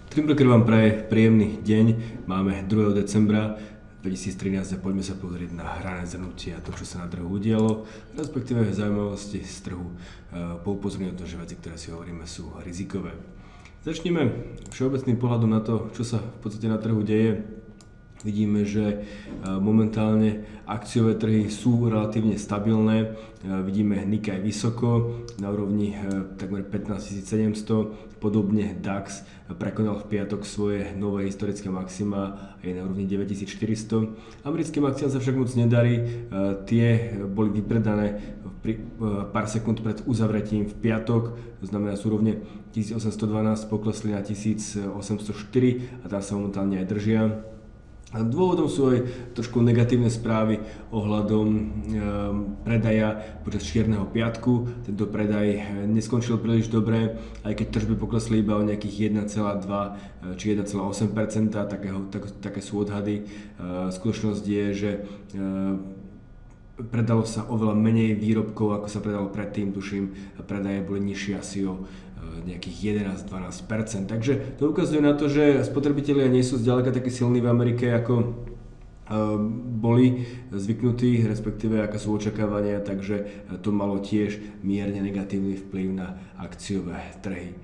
Trimbroker vám praje príjemný deň. Máme 2. decembra 2013 a poďme sa pozrieť na hrané zhrnutie a to, čo sa na trhu udialo, respektíve zaujímavosti z trhu. Poupozorňujem to, že veci, ktoré si hovoríme, sú rizikové. Začneme všeobecným pohľadom na to, čo sa v podstate na trhu deje. Vidíme, že momentálne akciové trhy sú relatívne stabilné. Vidíme Nikkei vysoko na úrovni takmer 15 700. Podobne DAX prekonal v piatok svoje nové historické maxima a je na úrovni 9400. Americkým akciám sa však moc nedarí. Tie boli vypredané pár sekúnd pred uzavretím v piatok. To znamená, z úrovne 1812 poklesli na 1804 a tam sa momentálne aj držia. A dôvodom sú aj trošku negatívne správy ohľadom predaja počas Čierneho piatku. Tento predaj neskončil príliš dobre, aj keď tržby poklesli iba o nejakých 1,2 či 1,8%, také sú odhady. Skutočnosť je, že predalo sa oveľa menej výrobkov, ako sa predalo predtým, tuším, predaje boli nižšie asi o nejakých 11-12%. Takže to ukazuje na to, že spotrebitelia nie sú zďaleka takí silní v Amerike, ako boli zvyknutí, respektíve aké sú očakávania, takže to malo tiež mierne negatívny vplyv na akciové trhy.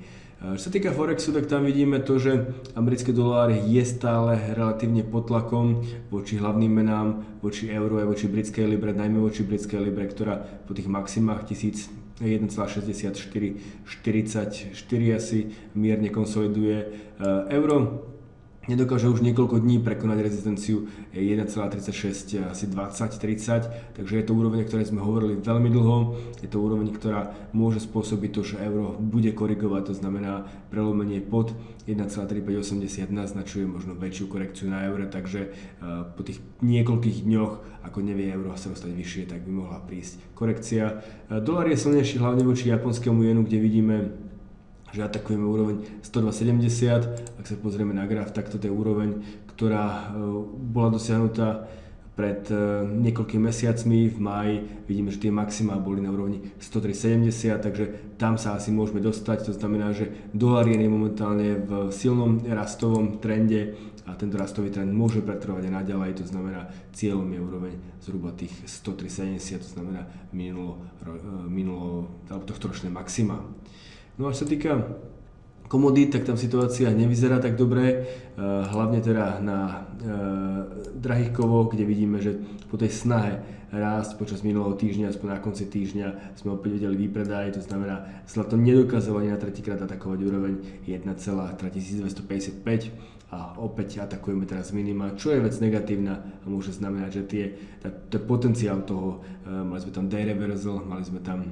Čo sa týka Forexu, tak tam vidíme to, že americký dolár je stále relatívne pod tlakom voči hlavným menám, voči euru a voči britskej libre, najmä voči britskej libre, ktorá po tých maximách 1,6444 asi mierne konsoliduje. Euro nedokáže už niekoľko dní prekonať rezistenciu 1,36, asi 20-30, takže je to úroveň, o ktorej sme hovorili veľmi dlho. Je to úroveň, ktorá môže spôsobiť to, že euro bude korigovať, to znamená prelomenie pod 1,3580 naznačuje možno väčšiu korekciu na eure, takže po tých niekoľkých dňoch, ako nevie euro sa dostať vyššie, tak by mohla prísť korekcia. Dolar je silnejší hlavne voči japonskému jenu, kde vidíme, že atakujeme úroveň 102,70. Ak sa pozrieme na graf, tak toto je úroveň, ktorá bola dosiahnutá pred niekoľkými mesiacmi. V máji vidíme, že tie maxima boli na úrovni 103,70, takže tam sa asi môžeme dostať. To znamená, že dolar je momentálne v silnom rastovom trende a tento rastový trend môže pretrvať aj naďalej. To znamená, cieľom je úroveň zhruba tých 103,70, to znamená tohtoročné maxima. No a čo sa týka komodít, tak tam situácia nevyzerá tak dobre, hlavne teda na drahých kovoch, kde vidíme, že po tej snahe rásť počas minulého týždňa, aspoň na konci týždňa sme opäť videli výpredaj, to znamená, zlato nedokázalo ani na tretíkrát atakovať úroveň 1,3255 a opäť atakujeme teraz minima, čo je vec negatívna a môže znamenať, že ten potenciál toho, mali sme tam day reversal, mali sme tam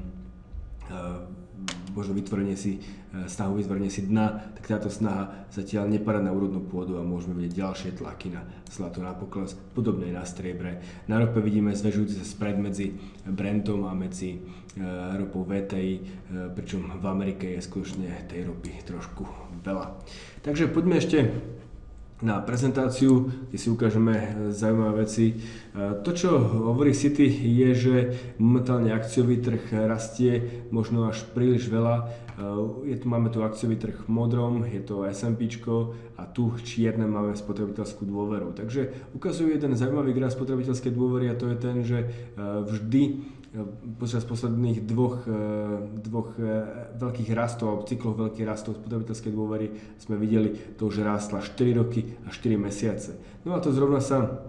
možno snahu vytvorenie si dna, tak táto snaha zatiaľ nepadá na úrodnú pôdu a môžeme vidieť ďalšie tlaky na zlato, na pokles, podobné na striebre. Na rope vidíme zväčšujúci sa spread medzi Brentom a medzi ropou VTI, pričom v Amerike je skutočne tej ropy trošku veľa. Takže poďme ešte na prezentáciu, kde si ukážeme zaujímavé veci. To, čo hovorí Citi, je, že momentálne akciový trh rastie možno až príliš veľa. Máme tu akciový trh v modrom, je to S&Pčko a tu čierne máme spotrebiteľskú dôveru. Takže ukazuje jeden zaujímavý graf spotrebiteľskej dôvery a to je ten, že vždy počas posledných dvoch veľkých rastov alebo cyklov veľkých rastov spotrebiteľskej dôvery sme videli to, že rástla 4 roky a 4 mesiace. No a to zrovna sa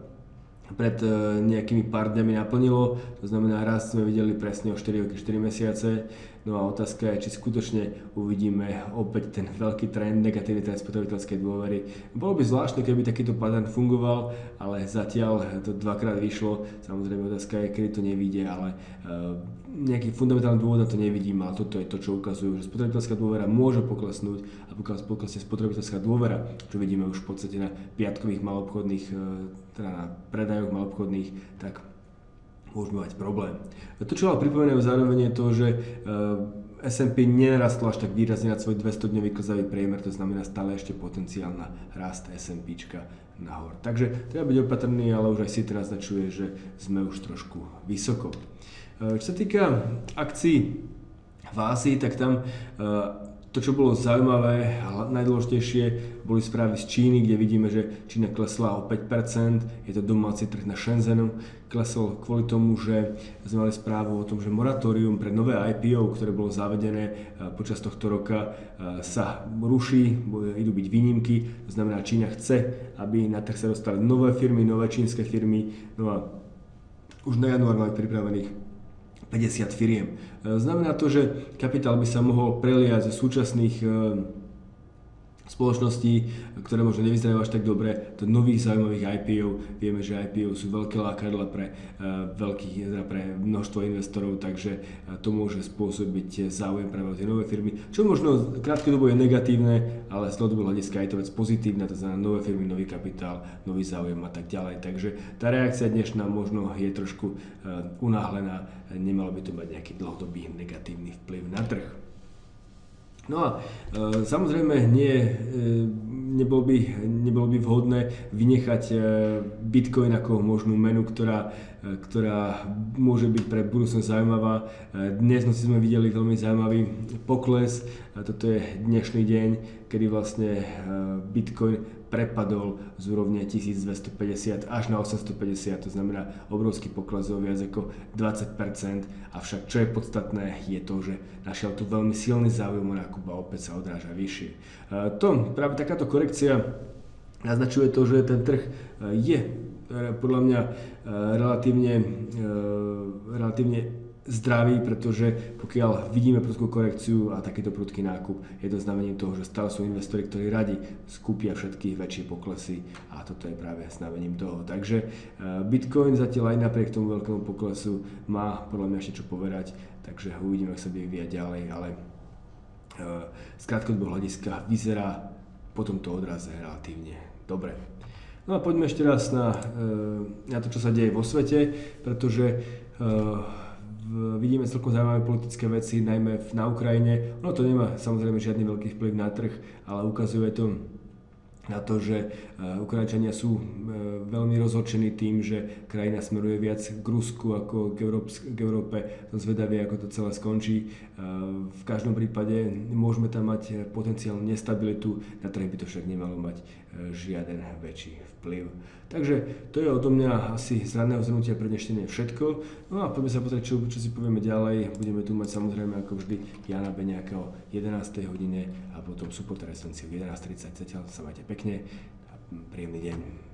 pred nejakými pár dňami naplnilo, to znamená rast sme videli presne o 4 roky, 4 mesiace. No a otázka je, či skutočne uvidíme opäť ten veľký trend, negatívny trend spotrebiteľskej dôvery. Bolo by zvláštne, keby takýto pattern fungoval, ale zatiaľ to dvakrát vyšlo. Samozrejme otázka je, kedy to nevyjde, ale nejaký fundamentálny dôvod na to nevidím, ale toto je to, čo ukazujú, že spotrebiteľská dôvera môže poklesnúť a pokiaľ poklesne spotrebiteľská dôvera, čo vidíme už v podstate na piatkových maloobchodných, teda na predajoch maloobchodných, tak môžeme mať problém. To, čo ale pripomínajú zároveň je to, že S&P nenarastlo až tak výrazne na svoj 200-dňový klzavý priemer, to znamená stále ešte potenciál na rast S&Pčka nahor. Takže treba byť opatrný, ale už aj Citi naznačuje, že sme už trošku vysoko. Čo sa týka akcií v Ázii, tak tam To, čo bolo zaujímavé a najdôležitejšie, boli správy z Číny, kde vidíme, že Čína klesla o 5%, je to domáci trh na Shenzhenu, klesol kvôli tomu, že sme mali správu o tom, že moratórium pre nové IPO, ktoré bolo zavedené počas tohto roka, sa ruší, idú byť výnimky, to znamená, Čína chce, aby na trh sa dostali nové firmy, nové čínske firmy, no a už na január mali pripravených 50 firiem. Znamená to, že kapitál by sa mohol preliať zo súčasných spoločností, ktoré možno nevyzerajú až tak dobre, do nových zaujímavých IPO. Vieme, že IPO sú veľké lákadla pre pre množstvo investorov, takže to môže spôsobiť záujem práve o tie nové firmy, čo možno krátkodobo je negatívne, ale z dlhodobého hľadiska je to vec pozitívna, to znamená nové firmy, nový kapitál, nový záujem a tak ďalej. Takže tá reakcia dnešná možno je trošku unáhlená, nemalo by to mať nejaký dlhodobý negatívny vplyv na trh. No a samozrejme nebolo by vhodné vynechať Bitcoin ako možnú menu, ktorá môže byť pre budúcnosť zaujímavá. Dnes noci sme videli veľmi zaujímavý pokles. Toto je dnešný deň, kedy vlastne Bitcoin prepadol z úrovne 1250 až na 850, to znamená obrovský pokles o viac ako 20%, avšak čo je podstatné je to, že našiel tu veľmi silný záujem o nákup a opäť sa odráža vyššie. Práve takáto korekcia naznačuje to, že ten trh je podľa mňa relatívne zdravý, pretože pokiaľ vidíme prudkú korekciu a takýto prudký nákup, je to znamením toho, že stále sú investori, ktorí radi skúpia všetky väčšie poklesy a toto je práve znamením toho. Takže Bitcoin zatiaľ aj napriek tomu veľkému poklesu má podľa mňa ešte čo povedať, takže uvidíme, ako sa bude vyvíjať ďalej, ale z krátkodobého hľadiska vyzerá po tomto odraze relatívne dobre. No a poďme ešte raz na to, čo sa deje vo svete, pretože vidíme celkom zaujímavé politické veci, najmä na Ukrajine. Ono to nemá samozrejme žiadny veľký vplyv na trh, ale ukazuje to na to, že Ukrajinčania sú veľmi rozhorčení tým, že krajina smeruje viac k Rusku ako k Európe. Som zvedavý, ako to celé skončí. V každom prípade môžeme tam mať potenciálnu nestabilitu, na trh by to však nemalo mať žiaden väčší vplyv. Takže to je odo mňa asi z ranného zhrnutia pre dnešný všetko. No a poďme sa pozrieť, čo si povieme ďalej. Budeme tu mať samozrejme ako vždy Jana Beňáka o 11. hodine a potom Support Referenciu v 11:30. Zatiaľ sa majte pekne a príjemný deň.